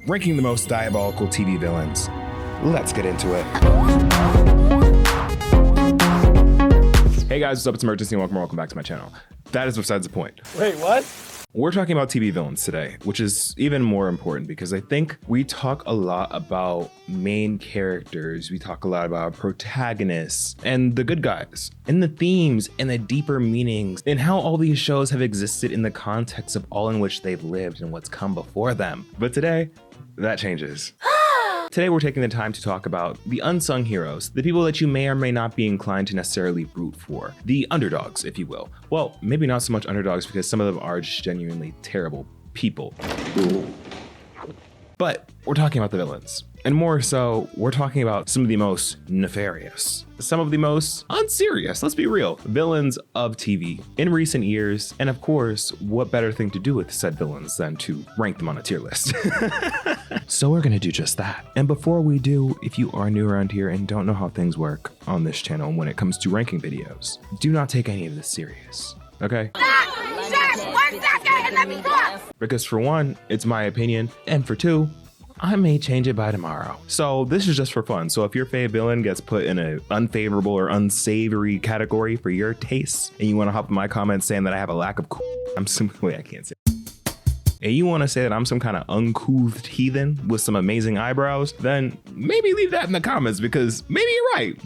ranking the most diabolical TV villains. Let's get into it. Hey guys, what's up? It's Imurgency and welcome back to my channel. That is besides the point. Wait, what? We're talking about TV villains today, which is even more important because I think we talk a lot about main characters, we talk a lot about protagonists and the good guys, and the themes and the deeper meanings, and how all these shows have existed in the context of all in which they've lived and what's come before them. But today, that changes. Today, we're taking the time to talk about the unsung heroes, the people that you may or may not be inclined to necessarily root for, the underdogs, if you will. Well, maybe not so much underdogs because some of them are just genuinely terrible people. But we're talking about the villains. And more so, we're talking about some of the most nefarious, some of the most unserious, let's be real, villains of TV in recent years. And of course, what better thing to do with said villains than to rank them on a tier list? So we're gonna do just that. And before we do, if you are new around here and don't know how things work on this channel when it comes to ranking videos, do not take any of this serious, okay? Because for one, it's my opinion, and for two, I may change it by tomorrow. So this is just for fun. So if your fave villain gets put in an unfavorable or unsavory category for your tastes, and you want to hop in my comments saying that I have a lack of I can't say. And you want to say that I'm some kind of uncouth heathen with some amazing eyebrows, then maybe leave that in the comments because maybe you're right.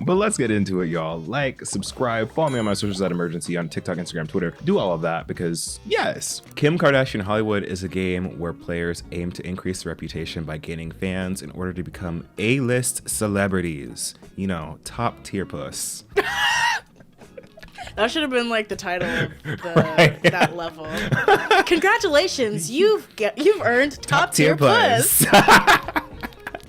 But let's get into it, y'all. Like, subscribe, follow me on my socials at Imurgency on TikTok, Instagram, Twitter. Do all of that because, yes. Kim Kardashian Hollywood is a game where players aim to increase their reputation by gaining fans in order to become A-list celebrities. You know, top tier puss. That should have been like the title of that level. Congratulations, you've earned top tier puss.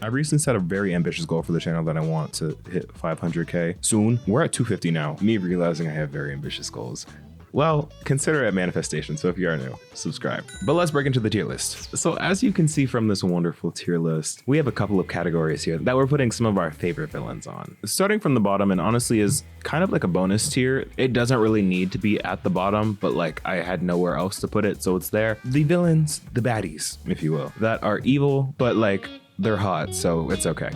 I recently set a very ambitious goal for the channel that I want to hit 500K soon. We're at 250 now. Me realizing I have very ambitious goals. Well, consider it a manifestation, so if you are new, subscribe. But let's break into the tier list. So as you can see from this wonderful tier list, we have a couple of categories here that we're putting some of our favorite villains on. Starting from the bottom, and honestly is kind of like a bonus tier. It doesn't really need to be at the bottom, but like I had nowhere else to put it, so it's there. The villains, the baddies, if you will, that are evil, but like, they're hot, so it's okay.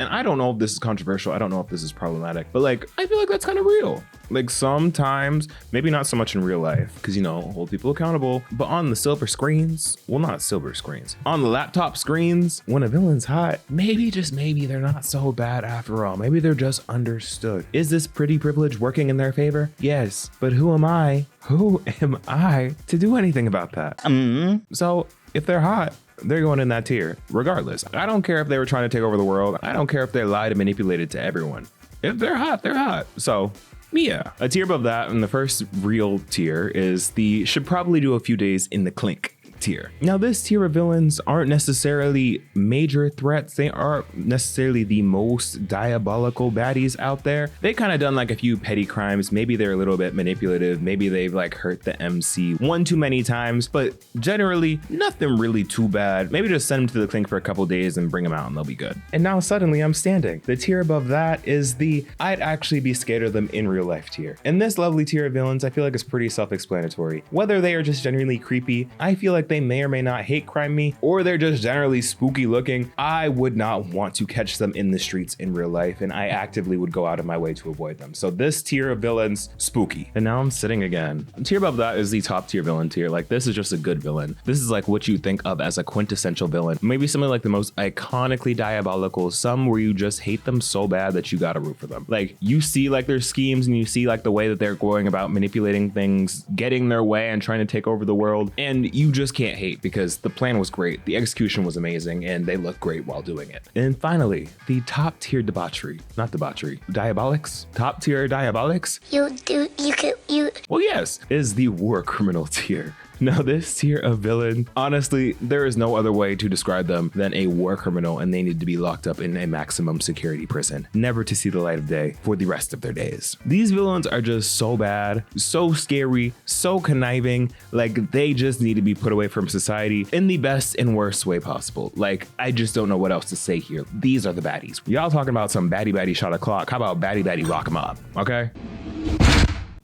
And I don't know if this is controversial. I don't know if this is problematic, but like, I feel like that's kind of real. Like sometimes, maybe not so much in real life, because you know, hold people accountable, but on the silver screens, well, not silver screens, on the laptop screens, when a villain's hot, maybe, just maybe they're not so bad after all. Maybe they're just understood. Is this pretty privilege working in their favor? Yes, but who am I? Who am I to do anything about that? So if they're hot, they're going in that tier, regardless. I don't care if they were trying to take over the world. I don't care if they lied and manipulated to everyone. If they're hot, they're hot. So, yeah. A tier above that, and the first real tier, is the should probably do a few days in the clink tier. Now, this tier of villains aren't necessarily major threats. They aren't necessarily the most diabolical baddies out there. They kind of done like a few petty crimes. Maybe they're a little bit manipulative. Maybe they've like hurt the MC one too many times, but generally nothing really too bad. Maybe just send them to the clink for a couple days and bring them out and they'll be good. And now suddenly I'm standing. The tier above that is the I'd actually be scared of them in real life tier. And this lovely tier of villains, I feel like is pretty self-explanatory. Whether they are just genuinely creepy, I feel like they may or may not hate crime me, or they're just generally spooky looking, I would not want to catch them in the streets in real life, and I actively would go out of my way to avoid them. So this tier of villains, spooky. And now I'm sitting again. The tier above that is the top tier villain tier. Like, this is just a good villain. This is like what you think of as a quintessential villain. Maybe something like the most iconically diabolical, some where you just hate them so bad that you gotta root for them. Like, you see like their schemes and you see like the way that they're going about manipulating things, getting their way and trying to take over the world, and you just can't hate because the plan was great, the execution was amazing, and they look great while doing it. And finally, the top tier diabolics, top tier diabolics. Well, yes, is the war criminal tier. Now, this tier of villain, honestly, there is no other way to describe them than a war criminal, and they need to be locked up in a maximum security prison, never to see the light of day for the rest of their days. These villains are just so bad, so scary, so conniving, like they just need to be put away from society in the best and worst way possible. Like, I just don't know what else to say here. These are the baddies. Y'all talking about some baddie shot o'clock. How about baddie lock 'em up, okay?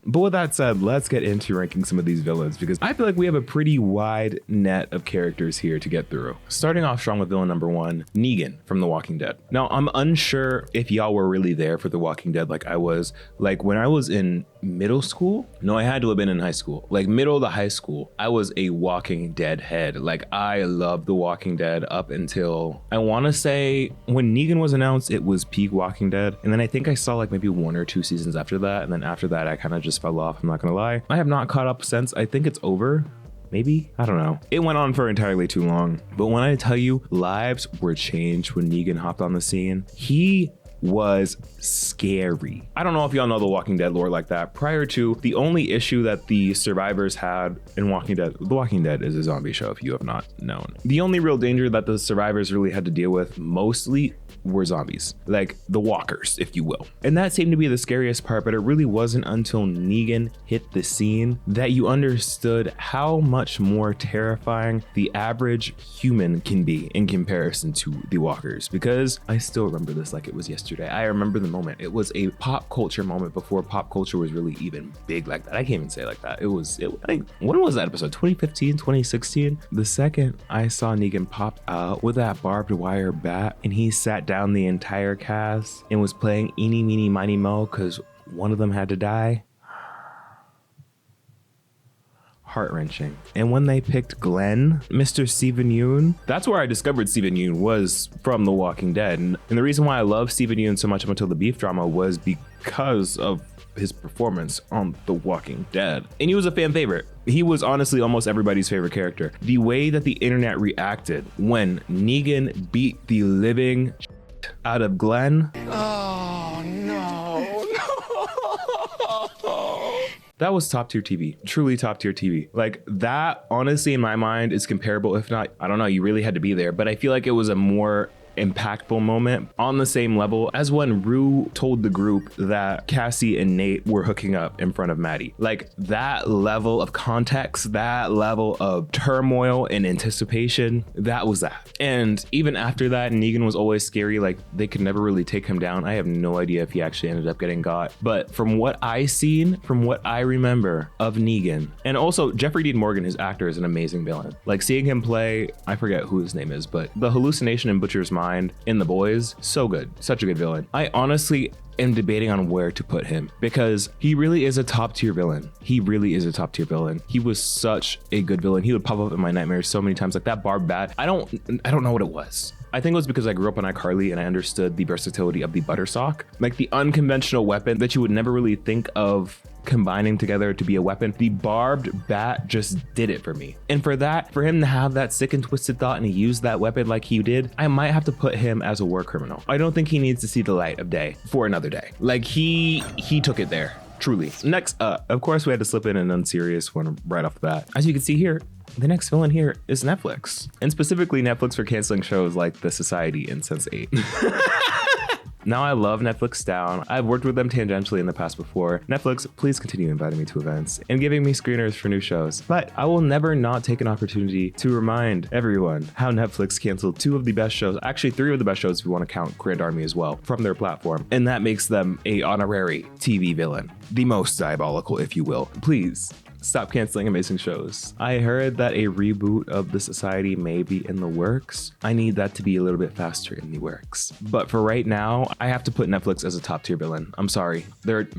But with that said, let's get into ranking some of these villains because I feel like we have a pretty wide net of characters here to get through. Starting off strong with villain number 1, Negan from The Walking Dead. Now, I'm unsure if y'all were really there for The Walking Dead like I was. Like when I was in middle school, no, I had to have been in high school. Like middle to high school, I was a Walking Dead head. Like I loved The Walking Dead up until I want to say when Negan was announced, it was peak Walking Dead. And then I think I saw like maybe 1 or 2 seasons after that. And then after that, I kind of just fell off. I'm not gonna lie. I have not caught up since. I think it's over. Maybe? I don't know. It went on for entirely too long. But when I tell you lives were changed when Negan hopped on the scene, he was scary. I don't know if y'all know the Walking Dead lore like that. Prior to, the only issue that the survivors had in Walking Dead, The Walking Dead is a zombie show if you have not known. The only real danger that the survivors really had to deal with mostly were zombies, like the walkers, if you will. And that seemed to be the scariest part, but it really wasn't until Negan hit the scene that you understood how much more terrifying the average human can be in comparison to the walkers. Because I still remember this like it was yesterday. I remember the moment. It was a pop culture moment before pop culture was really even big like that. I can't even say it like that. I think, when was that episode? 2015, 2016? The second I saw Negan pop out with that barbed wire bat and he sat down the entire cast and was playing eeny, meeny, miny, mo because one of them had to die. Heart-wrenching. And when they picked Glenn, Mr. Steven Yeun, that's where I discovered Steven Yeun was from The Walking Dead. And the reason why I love Steven Yeun so much up until the beef drama was because of his performance on The Walking Dead. And he was a fan favorite. He was honestly almost everybody's favorite character. The way that the internet reacted when Negan beat the living out of Glenn. Oh, no. That was top tier TV, truly top tier TV. Like that, honestly, in my mind is comparable. If not, I don't know, you really had to be there, but I feel like it was a more impactful moment on the same level as when Rue told the group that Cassie and Nate were hooking up in front of Maddie. Like that level of context, that level of turmoil and anticipation, that was that. And even after that, Negan was always scary. Like they could never really take him down. I have no idea if he actually ended up getting got, but from what I seen, from what I remember of Negan, and also Jeffrey Dean Morgan, his actor, is an amazing villain. Like seeing him play, I forget who his name is, but the hallucination in Butcher's Mind in The Boys, so good, such a good villain. I honestly am debating on where to put him because he really is a top tier villain. He really is a top tier villain. He was such a good villain. He would pop up in my nightmares so many times, like that barbed bat. I don't know what it was. I think it was because I grew up on iCarly and I understood the versatility of the butter sock, like the unconventional weapon that you would never really think of combining together to be a weapon. The barbed bat just did it for me. And for him to have that sick and twisted thought and he used that weapon like he did, I might have to put him as a war criminal. I don't think he needs to see the light of day for another day. Like he took it there, truly. Next up, of course, we had to slip in an unserious one right off the bat. As you can see here, the next villain here is Netflix, and specifically Netflix for canceling shows like The Society and Sense8. Now I love Netflix down. I've worked with them tangentially in the past before. Netflix, please continue inviting me to events and giving me screeners for new shows. But I will never not take an opportunity to remind everyone how Netflix canceled 2 of the best shows, actually 3 of the best shows if you want to count Grand Army as well, from their platform. And that makes them a honorary TV villain. The most diabolical, if you will. Please stop canceling amazing shows. I heard that a reboot of The Society may be in the works. I need that to be a little bit faster in the works. But for right now, I have to put Netflix as a top tier villain. I'm sorry.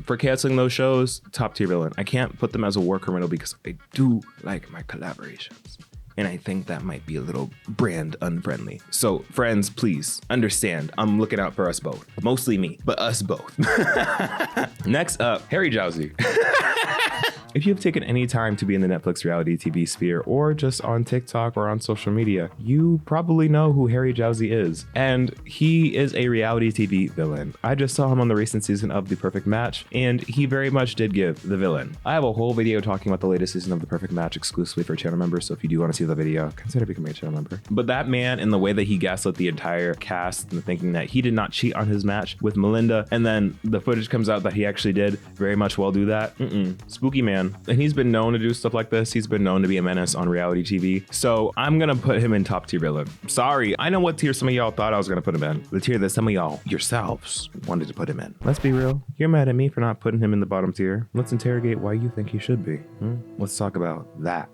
For canceling those shows, top tier villain. I can't put them as a war criminal because I do like my collaborations. And I think that might be a little brand unfriendly. So friends, please understand, I'm looking out for us both. Mostly me, but us both. Next up, Harry Jowsey. If you've taken any time to be in the Netflix reality TV sphere or just on TikTok or on social media, you probably know who Harry Jowsey is. And he is a reality TV villain. I just saw him on the recent season of The Perfect Match, and he very much did give the villain. I have a whole video talking about the latest season of The Perfect Match exclusively for channel members, so if you do want to see see the video, consider becoming a channel member. But that man, and the way that he gaslit the entire cast and thinking that he did not cheat on his match with Melinda, and then the footage comes out that he actually did very much well do that. Spooky man. And he's been known to do stuff like this. He's been known to be a menace on reality TV. So I'm gonna put him in top tier villain. Sorry, I know what tier some of y'all thought I was gonna put him in. The tier that some of y'all yourselves wanted to put him in. Let's be real. You're mad at me for not putting him in the bottom tier. Let's interrogate why you think he should be. Let's talk about that.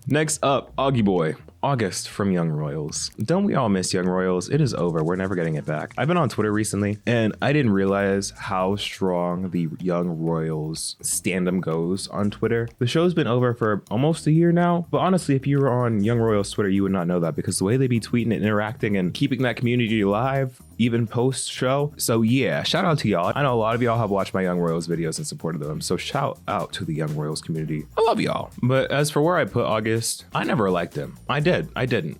Next up, Augie Boy. August from Young Royals. Don't we all miss Young Royals? It is over. We're never getting it back. I've been on Twitter recently, and I didn't realize how strong the Young Royals stand-up goes on Twitter. The show's been over for almost a year now, but honestly, if you were on Young Royals Twitter, you would not know that, because the way they be tweeting and interacting and keeping that community alive, even post-show. So yeah, shout out to y'all. I know a lot of y'all have watched my Young Royals videos and supported them, so shout out to the Young Royals community. I love y'all. But as for where I put August, I never liked him. I didn't.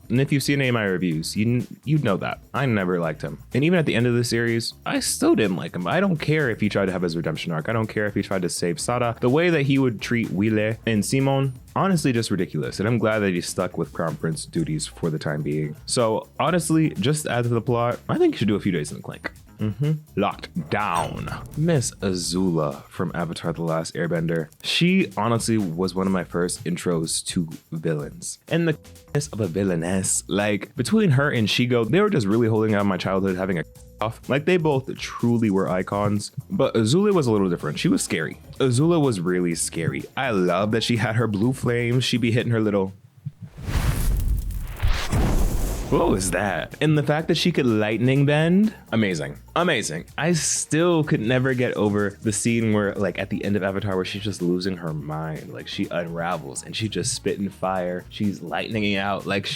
And if you've seen any of my reviews, you'd know that. I never liked him. And even at the end of the series, I still didn't like him. I don't care if he tried to have his redemption arc. I don't care if he tried to save Sada. The way that he would treat Wile and Simon, honestly, just ridiculous. And I'm glad that he's stuck with Crown Prince duties for the time being. So honestly, just add to the plot, I think you should do a few days in the clink. Locked down. Miss Azula from Avatar: The Last Airbender. She honestly was one of my first intros to villains. And the of a villainess, like between her and Shigo, they were just really holding out my childhood, having a off. Like they both truly were icons, but Azula was a little different. She was scary. Azula was really scary. I love that she had her blue flames. She'd be hitting her little... What was that? And the fact that she could lightning bend, amazing. I still could never get over the scene where, like, at the end of Avatar, where she's just losing her mind. Like, she unravels and she just spitting fire. She's lightninging out. Like,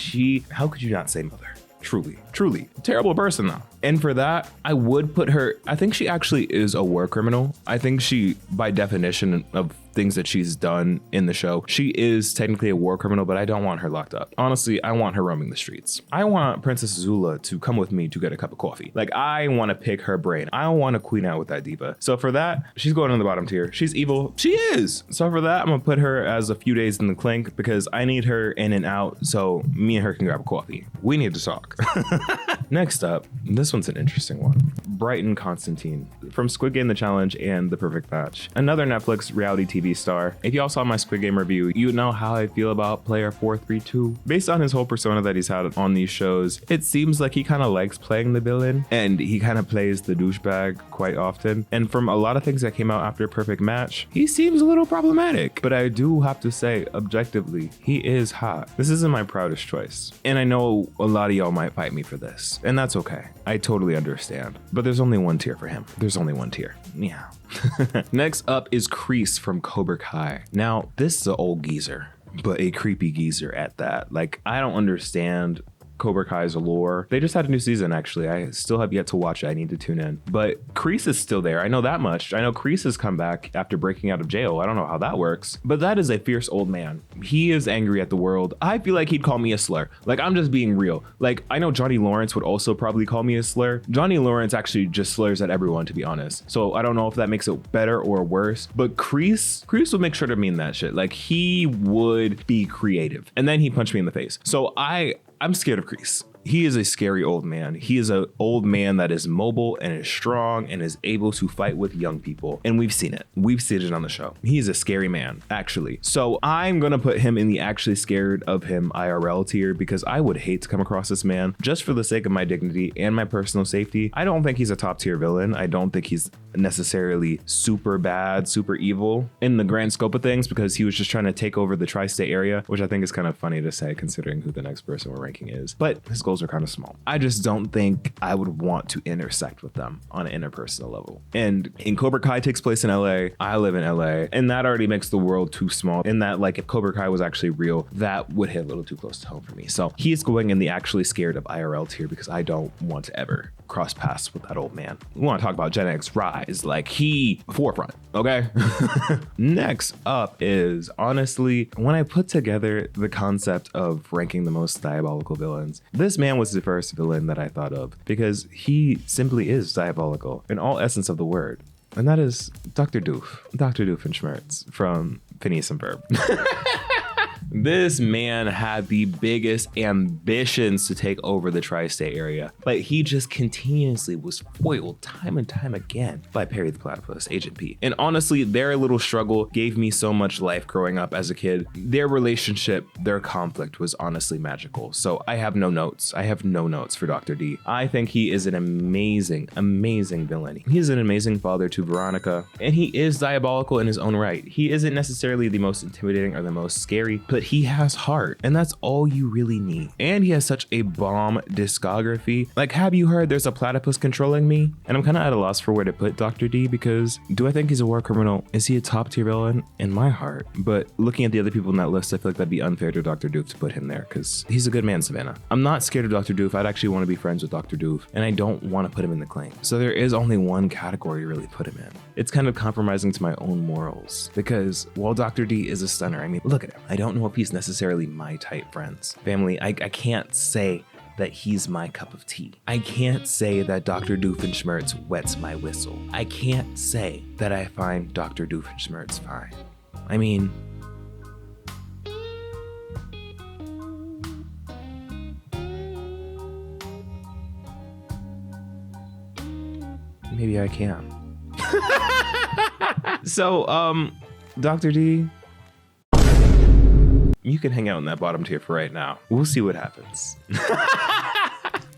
how could you not say mother? Truly. Terrible person, though. And for that, I would put her, I think she actually is a war criminal. I think she, by definition of things that she's done in the show, she is technically a war criminal, but I don't want her locked up. Honestly, I want her roaming the streets. I want Princess Azula to come with me to get a cup of coffee. Like, I want to pick her brain. I want to queen out with that diva. So for that, she's going in the bottom tier. She's evil. She is. So for that, I'm going to put her as a few days in the clink, because I need her in and out so me and her can grab a coffee. We need to talk. Next up, this one's an interesting one. Bryton Constantin from Squid Game The Challenge and The Perfect Match. Another Netflix reality TV star. If y'all saw my Squid Game review, you know how I feel about player 432. Based on his whole persona that he's had on these shows, it seems like he kind of likes playing the villain, and he kind of plays the douchebag quite often. And from a lot of things that came out after Perfect Match, he seems a little problematic. But I do have to say, objectively, he is hot. This isn't my proudest choice. And I know a lot of y'all might fight me for this, and that's okay. I totally understand. But there's only one tier for him. There's only one tier. Yeah. Next up is Kreese from Cobra Kai. Now, this is an old geezer, but a creepy geezer at that. Like, I don't understand Cobra Kai's lore. They just had a new season, actually. I still have yet to watch it. I need to tune in. But Kreese is still there. I know that much. I know Kreese has come back after breaking out of jail. I don't know how that works. But that is a fierce old man. He is angry at the world. I feel like he'd call me a slur. Like, I'm just being real. Like, I know Johnny Lawrence would also probably call me a slur. Johnny Lawrence actually just slurs at everyone, to be honest. So I don't know if that makes it better or worse. But Kreese would make sure to mean that shit. Like, he would be creative. And then he punched me in the face. So I'm scared of Kreese. He is a scary old man. He is an old man that is mobile and is strong and is able to fight with young people. And we've seen it. We've seen it on the show. He's a scary man, actually. So I'm going to put him in the actually scared of him IRL tier, because I would hate to come across this man just for the sake of my dignity and my personal safety. I don't think he's a top tier villain. I don't think he's necessarily super bad, super evil in the grand scope of things, because he was just trying to take over the tri-state area, which I think is kind of funny to say considering who the next person we're ranking is. But his goals are kind of small. I just don't think I would want to intersect with them on an interpersonal level. And in Cobra Kai takes place in LA. I live in LA, and that already makes the world too small. In that, like, if Cobra Kai was actually real, that would hit a little too close to home for me. So he's going in the actually scared of IRL tier, because I don't want to ever cross paths with that old man. We want to talk about Gen X rise, like he forefront, okay? Next up is, honestly, when I put together the concept of ranking the most diabolical villains, this man was the first villain that I thought of, because he simply is diabolical in all essence of the word. And that is Dr. Doofenshtiz from Phineas and Ferb. This man had the biggest ambitions to take over the tri-state area, but he just continuously was foiled time and time again by Perry the Platypus, Agent P. And honestly, their little struggle gave me so much life growing up as a kid. Their relationship, their conflict was honestly magical. So I have no notes. I have no notes for Dr. D. I think he is an amazing, amazing villain. He's an amazing father to Veronica, and he is diabolical in his own right. He isn't necessarily the most intimidating or the most scary, but he has heart, and that's all you really need. And he has such a bomb discography. Like, have you heard there's a platypus controlling me? And I'm kind of at a loss for where to put Dr. D, because do I think he's a war criminal? Is he a top tier villain? In my heart. But looking at the other people in that list, I feel like that'd be unfair to Dr. Doof to put him there, because he's a good man, Savannah. I'm not scared of Dr. Doof. I'd actually want to be friends with Dr. Doof, and I don't want to put him in the claim. So there is only one category to really put him in. It's kind of compromising to my own morals, because while Dr. D is a stunner, I mean, look at him. I don't know if he's necessarily my type, friends. Family, I can't say that he's my cup of tea. I can't say that Dr. Doofenshmirtz wets my whistle. I can't say that I find Dr. Doofenshmirtz fine. I mean, maybe I can. So, Dr. D, you can hang out in that bottom tier for right now. We'll see what happens.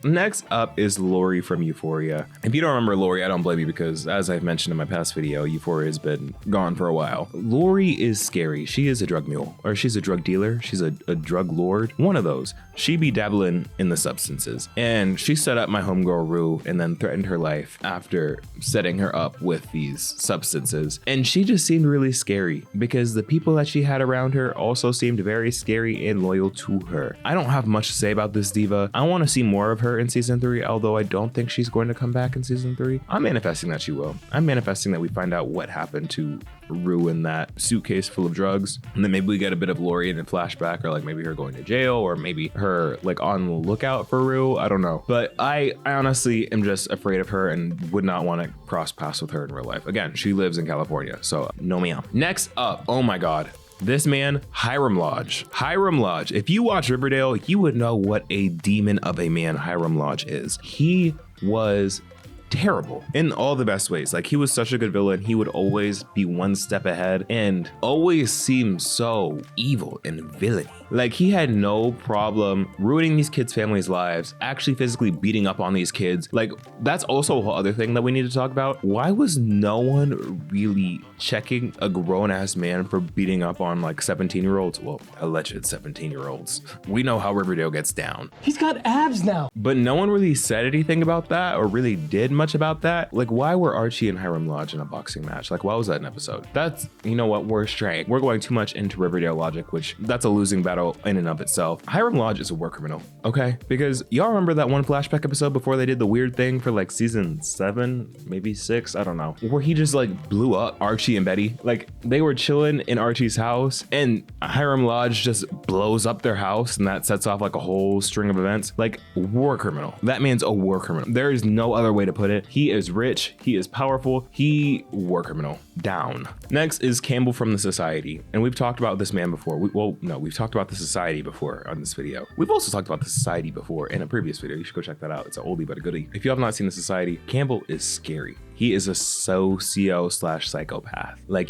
Next up is Laurie from Euphoria. If you don't remember Laurie, I don't blame you, because as I've mentioned in my past video, Euphoria has been gone for a while. Laurie is scary. She is a drug mule, or she's a drug dealer. She's a drug lord. One of those. She be dabbling in the substances. And she set up my homegirl Rue and then threatened her life after setting her up with these substances. And she just seemed really scary, because the people that she had around her also seemed very scary and loyal to her. I don't have much to say about this diva. I want to see more of her in season 3, although I don't think she's going to come back in season 3. I'm manifesting that she will. I'm manifesting that we find out what happened to Rue in that suitcase full of drugs, and then maybe we get a bit of Laurie in a flashback, or like maybe her going to jail, or maybe her like on the lookout for Rue. I don't know, but I honestly am just afraid of her and would not want to cross paths with her in real life. Again, she lives in California, so no ma'am. Next up, oh my god, this man, Hiram Lodge. Hiram Lodge. If you watch Riverdale, you would know what a demon of a man Hiram Lodge is. He was terrible in all the best ways. Like, he was such a good villain. He would always be one step ahead and always seem so evil and villainy. Like, he had no problem ruining these kids' families' lives, actually physically beating up on these kids. Like, that's also a whole other thing that we need to talk about. Why was no one really checking a grown-ass man for beating up on like 17-year-olds? Well, alleged 17-year-olds. We know how Riverdale gets down. He's got abs now. But no one really said anything about that, or really did much about that. Like, why were Archie and Hiram Lodge in a boxing match? Like, why was that an episode? That's, you know what, we're straying. We're going too much into Riverdale logic, which that's a losing battle in and of itself. Hiram Lodge is a war criminal, okay? Because y'all remember that one flashback episode before they did the weird thing for like season 7, maybe 6, I don't know, where he just like blew up Archie and Betty. Like, they were chilling in Archie's house and Hiram Lodge just blows up their house, and that sets off like a whole string of events. Like, war criminal. That man's a war criminal. There is no other way to put it. He is rich, he is powerful, he war criminal. Down. Next is Campbell from the Society, and we've talked about this man before. We've talked about the Society before on this video. We've also talked about the Society before in a previous video. You should go check that out. It's an oldie but a goodie. If you have not seen the Society, Campbell is scary. He is a socio/psychopath. Like,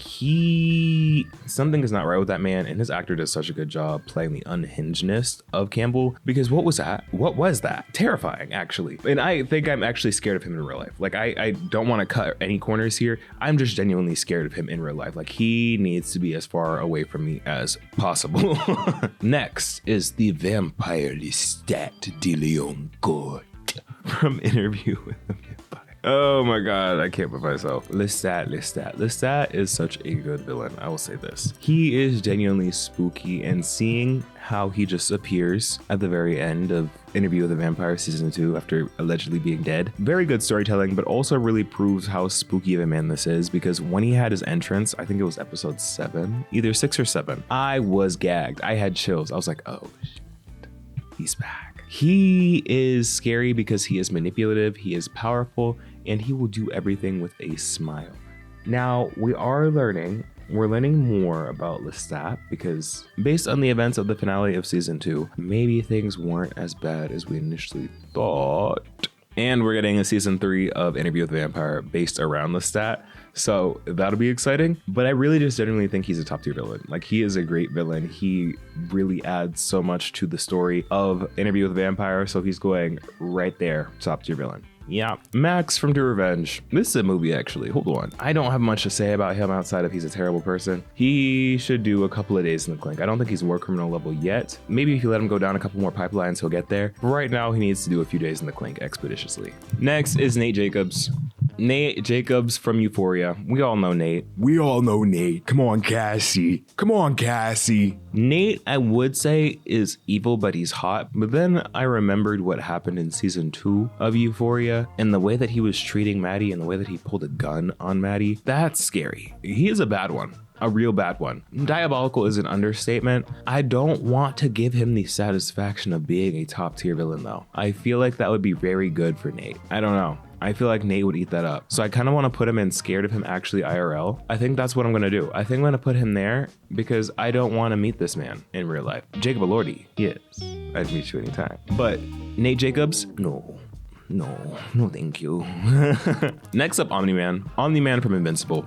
something is not right with that man, and his actor does such a good job playing the unhingedness of Campbell, because what was that? What was that? Terrifying, actually. And I think I'm actually scared of him in real life. Like, I don't want to cut any corners here. I'm just genuinely scared of him in real life. Like, he needs to be as far away from me as possible. Next is the vampire lestat de lioncurt from Interview with the Vampire. Oh my god, I can't with myself. Lestat is such a good villain. I will say this. He is genuinely spooky, and seeing how he just appears at the very end of Interview with the Vampire season 2 after allegedly being dead. Very good storytelling, but also really proves how spooky of a man this is, because when he had his entrance, I think it was episode 7, either 6 or 7, I was gagged. I had chills. I was like, oh shit, he's back. He is scary because he is manipulative, he is powerful, and he will do everything with a smile. Now, we are learning we're learning more about Lestat because based on the events of the finale of season 2, maybe things weren't as bad as we initially thought. And we're getting a season 3 of Interview with the Vampire based around Lestat. So that'll be exciting. But I really just genuinely think he's a top tier villain. Like, he is a great villain. He really adds so much to the story of Interview with the Vampire. So he's going right there, top tier villain. Yeah, Max from To Revenge. This is a movie, actually. Hold on. I don't have much to say about him outside of he's a terrible person. He should do a couple of days in the clink. I don't think he's war criminal level yet. Maybe if you let him go down a couple more pipelines, he'll get there. But right now, he needs to do a few days in the clink expeditiously. Next is Nate Jacobs. Nate Jacobs from Euphoria. We all know Nate. We all know Nate. Come on, Cassie. Come on, Cassie. Nate, I would say, is evil, but he's hot. But then I remembered what happened in season 2 of Euphoria and the way that he was treating Maddie and the way that he pulled a gun on Maddie. That's scary. He is a bad one. A real bad one. Diabolical is an understatement. I don't want to give him the satisfaction of being a top tier villain though. I feel like that would be very good for Nate. I don't know. I feel like Nate would eat that up. So I kind of want to put him in scared of him actually IRL. I think that's what I'm going to do. I think I'm going to put him there because I don't want to meet this man in real life. Jacob Elordi, yes. I'd meet you anytime. But Nate Jacobs, no, thank you. Next up, Omni-Man. Omni-Man from Invincible.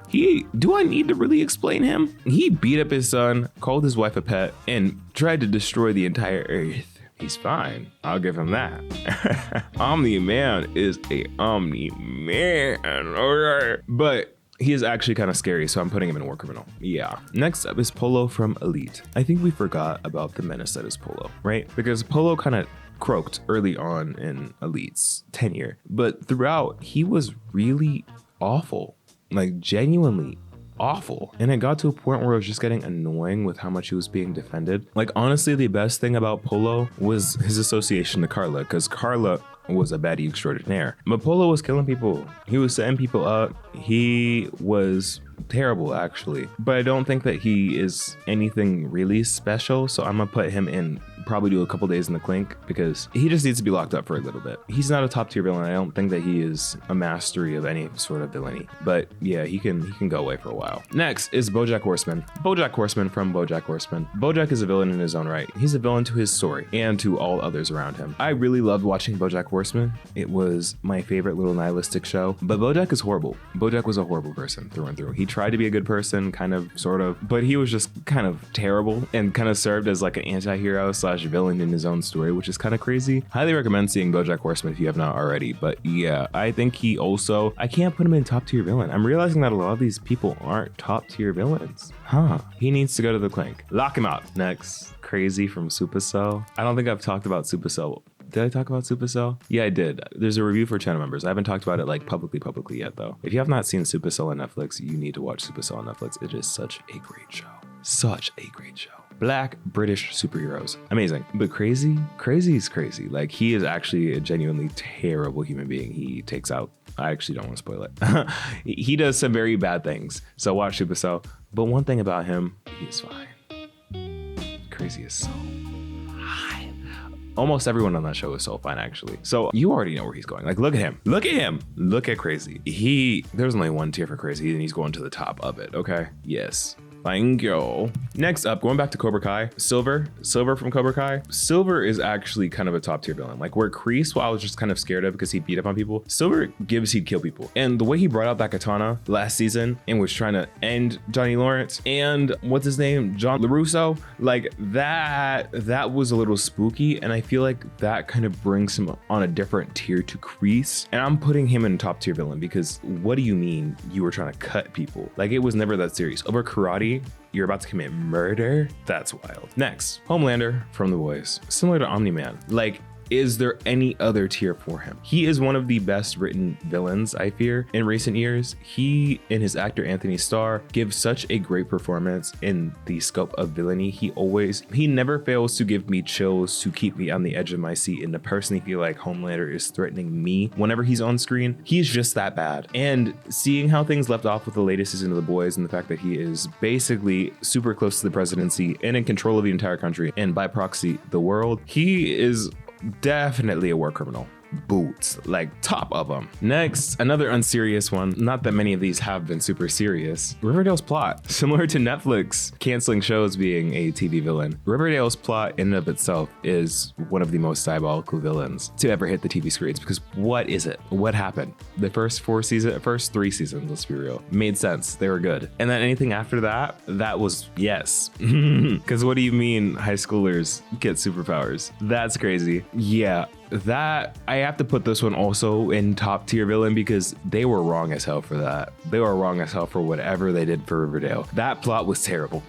Do I need to really explain him? He beat up his son, called his wife a pet, and tried to destroy the entire earth. He's fine. I'll give him that. Omni-Man is a Omni-Man. Okay. But he is actually kind of scary, so I'm putting him in war criminal. Yeah. Next up is Polo from Elite. I think we forgot about the menace that is Polo, right? Because Polo kind of croaked early on in Elite's tenure, but throughout, he was really awful. Like, genuinely awful. And it got to a point where it was just getting annoying with how much he was being defended. Like, honestly, the best thing about Polo was his association to Carla, because Carla was a baddie extraordinaire. But Polo was killing people. He was setting people up. He was terrible, actually. But I don't think that he is anything really special, so I'm gonna put him in, probably do a couple days in the clink, because he just needs to be locked up for a little bit. He's not a top tier villain. I don't think that he is a mastery of any sort of villainy, but yeah, he can go away for a while. Next is Bojack Horseman. Bojack Horseman from Bojack Horseman. Bojack is a villain in his own right. He's a villain to his story and to all others around him. I really loved watching Bojack Horseman. It was my favorite little nihilistic show, but Bojack is horrible. Bojack was a horrible person through and through. He tried to be a good person, kind of, sort of, but he was just kind of terrible and kind of served as like an anti-hero / villain in his own story, which is kind of crazy. Highly recommend seeing Bojack Horseman if you have not already. But yeah, I think he also, I can't put him in top tier villain. I'm realizing that a lot of these people aren't top tier villains. He needs to go to the clink. Lock him up. Next, Krazy from Supacell. I don't think I've talked about Supacell. Did I talk about Supacell? Yeah, I did. There's a review for channel members. I haven't talked about it like publicly yet though. If you have not seen Supacell on Netflix, you need to watch Supacell on Netflix. It is such a great show. Such a great show. Black British superheroes. Amazing. But Krazy is crazy. Like, he is actually a genuinely terrible human being. He takes out, I actually don't want to spoil it. He does some very bad things. So watch Supacell. But one thing about him, he is fine. Krazy is so fine. Almost everyone on that show is so fine, actually. So you already know where he's going. Like, look at him. Look at him. Look at Krazy. There's only one tier for Krazy, and he's going to the top of it, okay? Yes. Thank you. Next up, going back to Cobra Kai, Silver from Cobra Kai. Silver is actually kind of a top tier villain. Like, where Kreese, I was just kind of scared of because he beat up on people, Silver gives he'd kill people. And the way he brought out that katana last season and was trying to end Johnny Lawrence and what's his name, John LaRusso, like that was a little spooky. And I feel like that kind of brings him on a different tier to Kreese. And I'm putting him in top tier villain because what do you mean you were trying to cut people? Like, it was never that serious. Over karate, you're about to commit murder? That's wild. Next, Homelander from The Boys. Similar to Omni-Man. Like, is there any other tier for him? He is one of the best written villains, I fear, in recent years. He and his actor Anthony Starr give such a great performance in the scope of villainy. He never fails to give me chills, to keep me on the edge of my seat, and to personally feel like Homelander is threatening me whenever he's on screen. He's just that bad. And seeing how things left off with the latest season of The Boys and the fact that he is basically super close to the presidency and in control of the entire country and by proxy the world, he is definitely a war criminal. boots, like top of them. Next, another unserious one. Not that many of these have been super serious. Riverdale's plot. Similar to Netflix canceling shows being a TV villain, Riverdale's plot in and of itself is one of the most diabolical villains to ever hit the TV screens, because what is it? What happened? The first 3 seasons, let's be real, made sense. They were good. And then anything after that, that was yes. Because what do you mean high schoolers get superpowers? That's crazy. Yeah, that I have to put this one also in top tier villain, because they were wrong as hell for that. They were wrong as hell for whatever they did for Riverdale. That plot was terrible.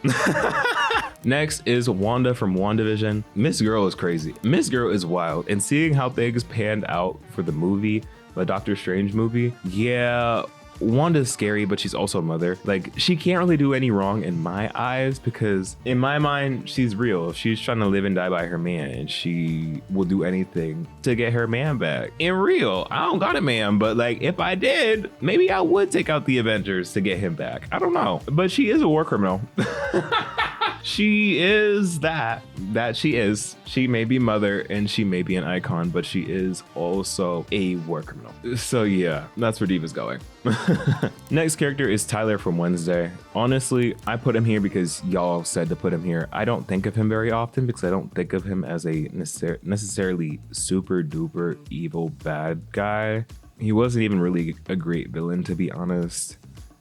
Next is Wanda from WandaVision. Miss Girl is crazy. Miss Girl is wild, and seeing how things panned out for the movie, the Doctor Strange movie, yeah, Wanda's scary, but she's also a mother. Like, she can't really do any wrong in my eyes, because in my mind, she's real. She's trying to live and die by her man, and she will do anything to get her man back. In real, I don't got a man, but like, if I did, maybe I would take out the Avengers to get him back. I don't know, but she is a war criminal. She is that she is. She may be mother and she may be an icon, but she is also a war criminal. So yeah, that's where Diva's going. Next character is Tyler from Wednesday. Honestly, I put him here because y'all said to put him here. I don't think of him very often because I don't think of him as a necessarily super duper evil bad guy. He wasn't even really a great villain, to be honest.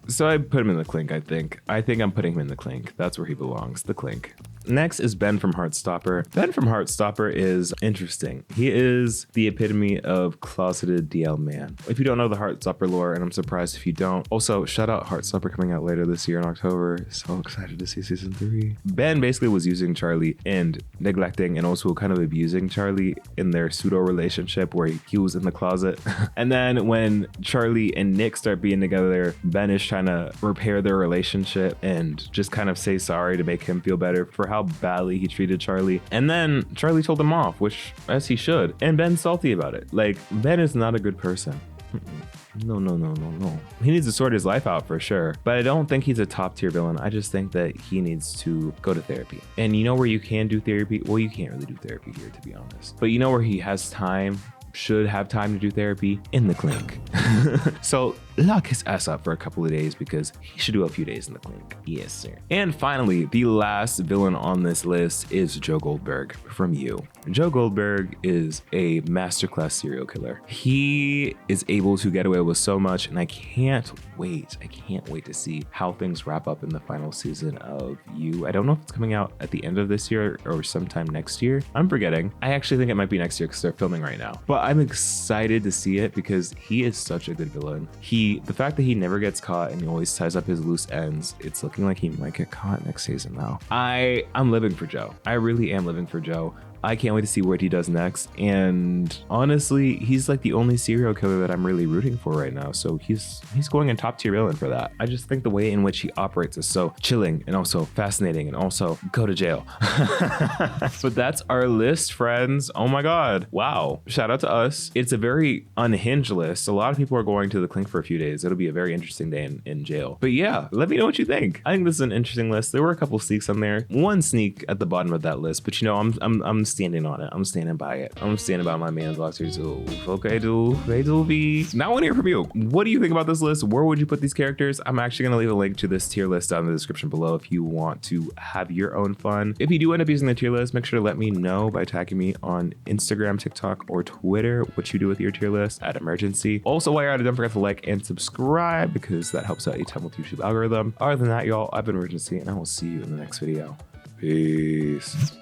So I put him in the clink, I think. I think I'm putting him in the clink. That's where he belongs, the clink. Next is Ben from Heartstopper. Ben from Heartstopper is interesting. He is the epitome of closeted DL man. If you don't know the Heartstopper lore, and I'm surprised if you don't. Also, shout out Heartstopper coming out later this year in October. So excited to see season 3. Ben basically was using Charlie and neglecting and also kind of abusing Charlie in their pseudo relationship where he was in the closet. And then when Charlie and Nick start being together, Ben is trying to repair their relationship and just kind of say sorry to make him feel better for how badly he treated Charlie. And then Charlie told him off, which as he should. And Ben's salty about it. Like, Ben is not a good person. No. He needs to sort his life out for sure. But I don't think he's a top tier villain. I just think that he needs to go to therapy. And you know where you can do therapy? Well, you can't really do therapy here, to be honest. But you know where he has time, should have time to do therapy? In the clink. So lock his ass up for a couple of days because he should do a few days in the clink. Yes, sir. And finally, the last villain on this list is Joe Goldberg from You. Joe Goldberg is a masterclass serial killer. He is able to get away with so much, and I can't wait to see how things wrap up in the final season of You. I don't know if it's coming out at the end of this year or sometime next year. I'm forgetting. I actually think it might be next year because they're filming right now. But I'm excited to see it because he is such a good villain. The fact that he never gets caught and he always ties up his loose ends, it's looking like he might get caught next season now. I'm living for Joe. I really am living for Joe. I can't wait to see what he does next. And honestly, he's like the only serial killer that I'm really rooting for right now. So he's going in top tier villain for that. I just think the way in which he operates is so chilling and also fascinating and also go to jail. But that's our list, friends. Oh my God. Wow. Shout out to us. It's a very unhinged list. A lot of people are going to the clink for a few days. It'll be a very interesting day in jail. But yeah, let me know what you think. I think this is an interesting list. There were a couple sneaks on there. One sneak at the bottom of that list, but you know, I'm standing on it. I'm standing by it. I'm standing by my man's Dr. Doof. Okay, Doof. Hey, Doofy. Now I want to hear from you. What do you think about this list? Where would you put these characters? I'm actually going to leave a link to this tier list down in the description below if you want to have your own fun. If you do end up using the tier list, make sure to let me know by tagging me on Instagram, TikTok, or Twitter what you do with your tier list at Imurgency. Also, while you're at it, don't forget to like and subscribe because that helps out a ton with YouTube algorithm. Other than that, y'all, I've been Imurgency and I will see you in the next video. Peace.